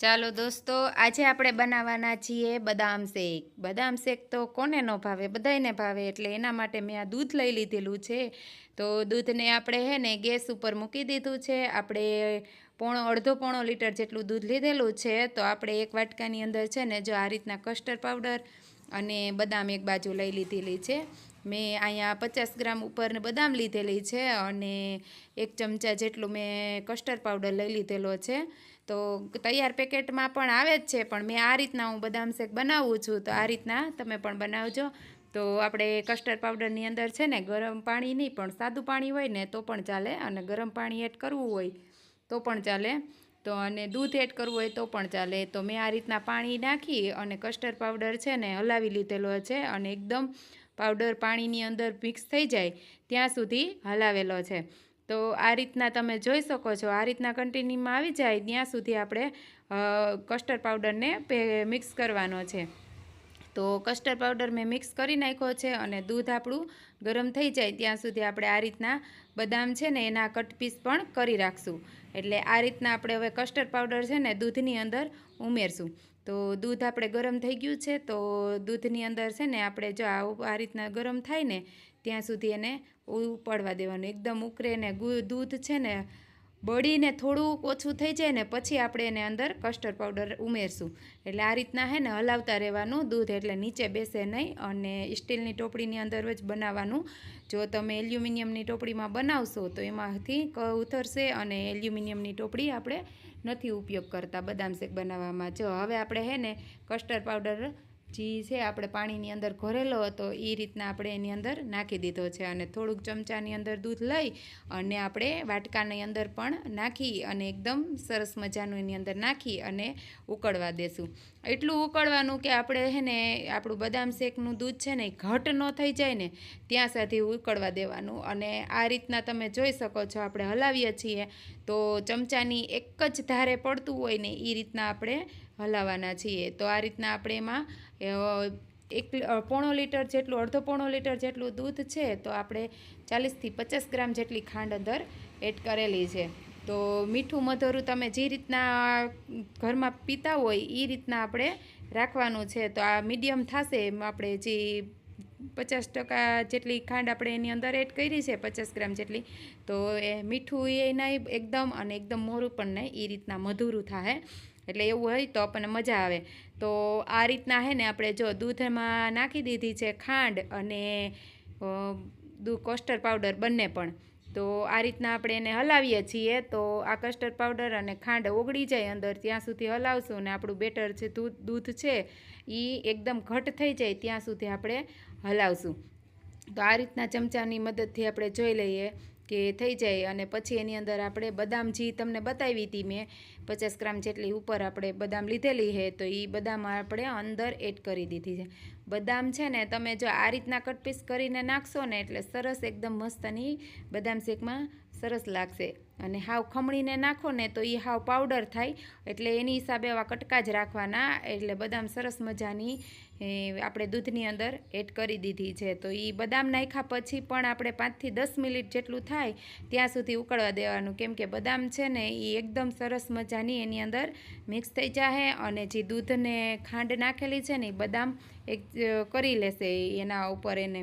ચાલો દોસ્તો, આજે આપણે બનાવવાના છીએ બદામ શેક. બદામ શેક તો કોને ન ભાવે, બધાયને ભાવે. એટલે એના માટે મેં આ દૂધ લઈ લીધેલું છે. તો દૂધને આપણે ગેસ ઉપર મૂકી દીધું છે. આપણે અડધો પોણો લીટર જેટલું દૂધ લીધેલું છે. તો આપણે એક વાટકાની અંદર છે ને જો આ રીતના કસ્ટર્ડ પાવડર અને બદામ એક બાજુ લઈ લીધેલી છે. મેં અહીંયા 50 ગ્રામ ઉપર બદામ લીધેલી છે અને 1 ચમચા જેટલું મેં કસ્ટર્ડ પાવડર લઈ લીધેલો છે. તો તૈયાર પેકેટમાં પણ આવે જ છે, પણ મેં આ રીતના હું બદામ શેક બનાવું છું. તો આ રીતના તમે પણ બનાવજો. તો આપણે કસ્ટર્ડ પાવડરની અંદર છે ને ગરમ પાણી નહીં પણ સાદું પાણી હોય ને તો પણ ચાલે, અને ગરમ પાણી એડ કરવું હોય તો પણ ચાલે, તો અને દૂધ એડ કરવું હોય તો પણ ચાલે. તો મેં આ રીતના પાણી નાખી અને કસ્ટર્ડ પાવડર છે ને હલાવી લીધેલો છે અને એકદમ પાવડર પાણીની અંદર મિક્સ થઈ જાય ત્યાં સુધી હલાવેલો છે. તો આ રીતના તમે જોઈ શકો છો, આ રીતના કન્ટિન્યુમાં આવી જાય ત્યાં સુધી આપણે કસ્ટર્ડ પાવડરને મિક્સ કરવાનો છે. તો કસ્ટર્ડ પાવડર મેં મિક્સ કરી નાખ્યો છે અને દૂધ આપણું ગરમ થઈ જાય ત્યાં સુધી આપણે આ રીતના બદામ છે ને એના કટ પીસ પણ કરી રાખશું. એટલે આ રીતના આપણે હવે કસ્ટર્ડ પાવડર છે ને દૂધની અંદર ઉમેરશું. તો દૂધ આપણે ગરમ થઈ ગયું છે. તો દૂધની અંદર છે ને આપણે જો આ રીતના ગરમ થાય ને ત્યાં સુધી એને ઉપાડવા દેવાનું. એકદમ ઉકળે ને દૂધ છે ને બળીને થોડુંક ઓછું થઈ જાય ને પછી આપણે એને અંદર કસ્ટર્ડ પાવડર ઉમેરશું. એટલે આ રીતના હલાવતા રહેવાનું દૂધ, એટલે નીચે બેસે નહીં. અને સ્ટીલની ટોપડીની અંદર જ બનાવવાનું. જો તમે એલ્યુમિનિયમની ટોપડીમાં બનાવશો તો એમાંથી ઉતરશે, અને એલ્યુમિનિયમની ટોપડી આપણે નથી ઉપયોગ કરતા બદામ શેક બનાવવામાં. જો હવે આપણે કસ્ટર્ડ પાવડર જે છે આપણે પાણીની અંદર ઘોરેલો હતો એ રીતના આપણે એની અંદર નાખી દીધો છે, અને થોડુંક ચમચાની અંદર દૂધ લઈ અને આપણે વાટકાની અંદર પણ નાખી અને એકદમ સરસ મજાનું એની અંદર નાખી અને ઉકળવા દેશું. એટલું ઉકળવાનું કે આપણે આપણું બદામ શેકનું દૂધ છે ને ઘટ ન થઈ જાય ને ત્યાં સુધી ઉકળવા દેવાનું. અને આ રીતના તમે જોઈ શકો છો, આપણે હલાવીએ છીએ તો ચમચાની એક જ ધારે પડતું હોય ને એ રીતના આપણે હલાવવાના છીએ. તો આ રીતના આપણે એમાં અડધો પોણો લીટર જેટલું દૂધ છે તો આપણે 40થી 50 ગ્રામ જેટલી ખાંડ અંદર એડ કરેલી છે. તો મીઠું મધુરું તમે જે રીતના ઘરમાં પીતા હોય એ રીતના આપણે રાખવાનું છે. તો આ મીડિયમ થશે એમાં આપણે જે 50% જેટલી ખાંડ આપણે એની અંદર એડ કરી છે, 50 ગ્રામ જેટલી. તો એ મીઠું એ નહીં એકદમ, અને એકદમ મોરું પણ નહીં, એ રીતના મધુરું થાય. એટલે એવું હોય તો આપણને મજા આવે. તો આ રીતના આપણે જો દૂધમાં નાખી દીધી છે ખાંડ અને કસ્ટર્ડ પાવડર બંને પણ. તો આ રીતના આપણે એને હલાવીએ છીએ. તો આ કસ્ટર્ડ પાવડર અને ખાંડ ઓગળી જાય અંદર ત્યાં સુધી હલાવશું, અને આપણું બેટર છે દૂધ છે એ એકદમ ઘટ થઈ જાય ત્યાં સુધી આપણે હલાવશું. તો આ રીતના ચમચાની મદદથી આપણે જોઈ લઈએ કે થઈ જાય, અને પછી એની અંદર આપણે બદામ જે તમને બતાવી હતી મેં 50 ગ્રામ જેટલી ઉપર આપણે બદામ લીધેલી છે, તો એ બદામ આપણે અંદર એડ કરી દીધી છે. બદામ છે ને તમે જો આ રીતના કટપીસ કરીને નાખશો ને એટલે સરસ એકદમ મસ્તની બદામ શેકમાં સરસ લાગશે. અને હાવ ખમણીને નાખો ને તો એ હાવ પાવડર થાય. એટલે એની હિસાબે આવા કટકા જ રાખવાના. એટલે બદામ સરસ મજાની આપણે દૂધની અંદર એડ કરી દીધી છે. તો એ બદામ નાખ્યા પછી પણ આપણે 5થી 10 મિનિટ જેટલું થાય ત્યાં સુધી ઉકળવા દેવાનું, કેમ કે બદામ છે ને એ એકદમ સરસ મજાની એની અંદર મિક્સ થઈ જાય, અને જે દૂધને ખાંડ નાખેલી છે ને એ બદામ એક કરી લેશે એના ઉપર, એને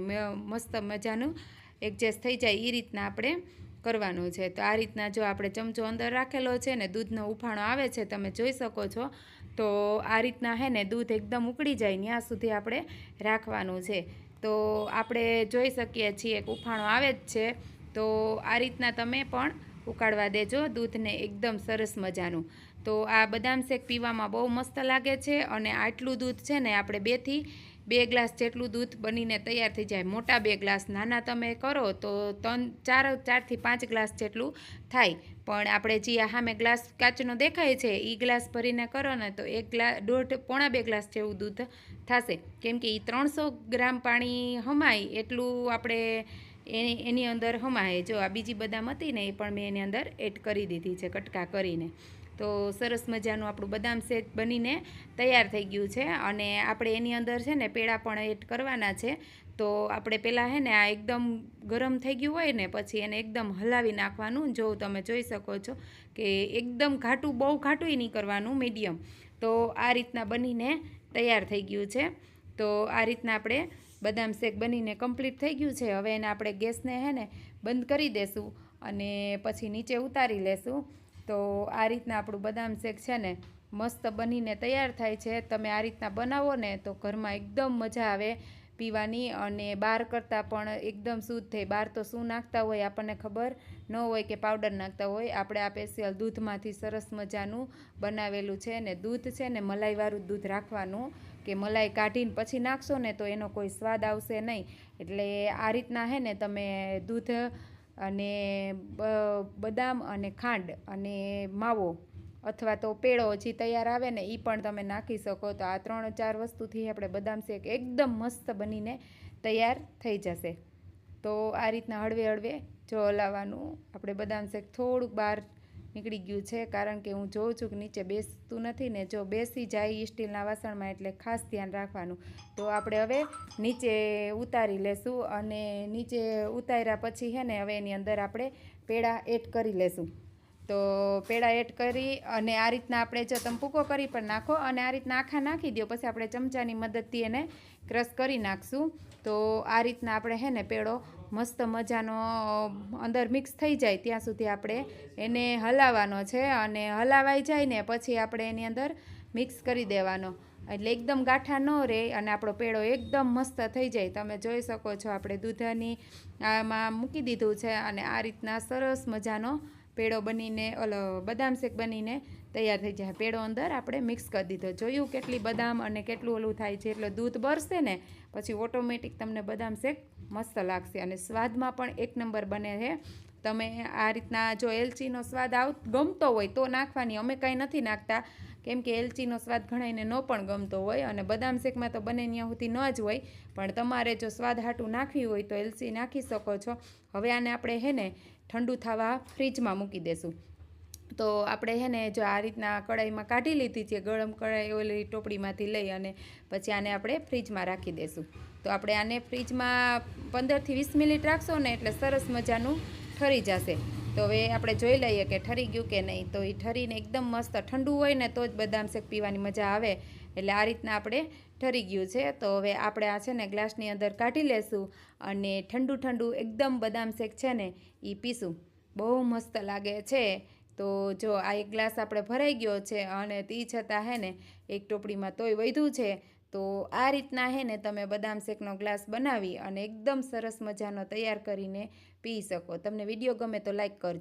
મસ્ત મજાનું એડજસ્ટ થઈ જાય એ રીતના આપણે કરવાનું છે. તો આ રીતના જો આપણે ચમચો અંદર રાખેલો છે ને દૂધનો ઉફાણો આવે છે તમે જોઈ શકો છો. તો આ રીતના દૂધ એકદમ ઉકળી જાય ત્યાં સુધી આપણે રાખવાનું છે. તો આપણે જોઈ શકીએ છીએ કે ઉફાણો આવે જ છે. તો આ રીતના તમે પણ ઉકાળવા દેજો દૂધને એકદમ સરસ મજાનું. તો આ બદામ શેક પીવામાં બહુ મસ્ત લાગે છે. અને આટલું દૂધ છે ને આપણે 2 ગ્લાસ જેટલું દૂધ બનીને તૈયાર થઈ જાય. મોટા 2 ગ્લાસ, નાના તમે કરો તો 4થી 5 ગ્લાસ જેટલું થાય. પણ આપણે જે સામે ગ્લાસ કાચનો દેખાય છે એ ગ્લાસ ભરીને કરો ને તો 1.5-2 ગ્લાસ જેવું દૂધ થશે, કેમ કે એ 300 ગ્રામ પાણી હમાય એટલું આપણે એની અંદર હમાય. જો આ બીજી બદામ હતી ને એ પણ મેં એની અંદર એડ કરી દીધી છે કટકા કરીને. તો સરસ મજાનું આપણું બદામ શેક બનીને તૈયાર થઈ ગયું છે. અને આપણે એની અંદર છે ને પેડા પણ એડ કરવાના છે. તો આપણે પહેલાં ને આ એકદમ ગરમ થઈ ગયું હોય ને પછી એને એકદમ હલાવી નાખવાનું. જો તમે જોઈ શકો છો કે એકદમ ઘાટું, બહુ ઘાટું નહીં કરવાનું, મીડિયમ. તો આ રીતના બનીને તૈયાર થઈ ગયું છે. તો આ રીતના આપણે બદામ શેક બનીને કમ્પ્લીટ થઈ ગયું છે. હવે એને આપણે ગેસને બંધ કરી દેશું અને પછી નીચે ઉતારી લેશું. તો આ રીતના આપણું બદામ શેક છે ને મસ્ત બનીને તૈયાર થાય છે. તમે આ રીતના બનાવો ને તો ઘરમાં એકદમ મજા આવે પીવાની, અને બહાર કરતાં પણ એકદમ શુદ્ધ થાય. બહાર તો શું નાખતા હોય આપણને ખબર ન હોય કે પાવડર નાખતા હોય. આપણે આ સ્પેશિયલ દૂધમાંથી સરસ મજાનું બનાવેલું છે. ને દૂધ છે ને મલાઈવાળું દૂધ રાખવાનું, કે મલાઈ કાઢીને પછી નાખશો ને તો એનો કોઈ સ્વાદ આવશે નહીં. એટલે આ રીતના ને તમે દૂધ અને બદામ અને ખાંડ અને માવો અથવા તો પેળો જે તૈયાર આવે ને એ પણ તમે નાખી શકો. તો આ 3-4 વસ્તુથી આપણે બદામ શેક એકદમ મસ્ત બનીને તૈયાર થઈ જશે. તો આ રીતના હળવે હળવે જો હલાવવાનું. આપણે બદામ શેક થોડુંક બહાર નીકળી ગયું છે, કારણ કે હું જોઉં છું કે નીચે બેસતું નથી ને. જો બેસી જાય સ્ટીલના વાસણમાં એટલે ખાસ ધ્યાન રાખવાનું. તો આપણે હવે નીચે ઉતારી લેશું, અને નીચે ઉતાર્યા પછી હવે એની અંદર આપણે પેડા એડ કરી લેશું. તો પેડા એડ કરી અને આ રીતના આપણે જો તમે ભૂકો કરી પણ નાખો અને આ રીતના આખા નાખી દો. પછી આપણે ચમચાની મદદથી એને ક્રશ કરી નાખશું. તો આ રીતના આપણે પેડો મસ્ત મજાનો અંદર મિક્સ થઈ જાય ત્યાં સુધી આપણે એને હલાવવાનો છે. અને હલાવાઈ જાય ને પછી આપણે એની અંદર મિક્સ કરી દેવાનો, એટલે એકદમ ગાંઠા ન રહે અને આપણો પેડો એકદમ મસ્ત થઈ જાય. તમે જોઈ શકો છો આપણે દૂધની આમાં મૂકી દીધું છે અને આ રીતના સરસ મજાનો પેડો બનીને બદામ શેક બનીને તૈયાર થઈ જાય. પેડો અંદર આપણે મિક્સ કરી દીધો. જોયું કેટલી બદામ અને કેટલું ઓલું થાય છે. એટલે દૂધ બરશે ને પછી ઓટોમેટિક તમને બદામ શેક મસ્ત લાગશે અને સ્વાદમાં પણ એક નંબર બને છે. તમે આ રીતના જો એલચીનો સ્વાદ ગમતો હોય તો નાખવાની. અમે કાંઈ નથી નાખતા, કેમ કે એલચીનો સ્વાદ ઘણાઈને ન પણ ગમતો હોય અને બદામ શેકમાં તો બને ત્યાં સુધી ન જ હોય. પણ તમારે જો સ્વાદ હાટું નાખવી હોય તો એલચી નાખી શકો છો. હવે આને આપણે ઠંડુ થવા ફ્રીજમાં મૂકી દેશું. તો આપણે જો આ રીતના કઢાઈમાં કાઢી લીધી છે, ગરમ કઢાઈ ઓલી ટોપડીમાંથી લઈ, અને પછી આને આપણે ફ્રીજમાં રાખી દઈશું. તો આપણે આને ફ્રીજમાં 15થી 20 મિનિટ રાખશો ને એટલે સરસ મજાનું ઠરી જશે. તો હવે આપણે જોઈ લઈએ કે ઠરી ગયું કે નહીં. તો એ ઠરીને એકદમ મસ્ત ઠંડુ હોય ને તો જ બદામ શેક પીવાની મજા આવે. એટલે આ રીતના આપણે ઠરી ગયું છે. તો હવે આપણે આ છે ને ગ્લાસની અંદર કાઢી લેશું અને ઠંડુ ઠંડુ એકદમ બદામ શેક છે ને એ પીશું. બહુ મસ્ત લાગે છે. તો જો આ એક ગ્લાસ આપણે ભરાઈ ગયો છે અને તે છતાં એક ટોપડીમાં તોય વધ્યું છે. તો આ રીતના તમે બદામ શેકનો ગ્લાસ બનાવી અને એકદમ સરસ મજાનો તૈયાર કરીને પી શકો. તમને વિડીયો ગમે તો લાઈક કરજો.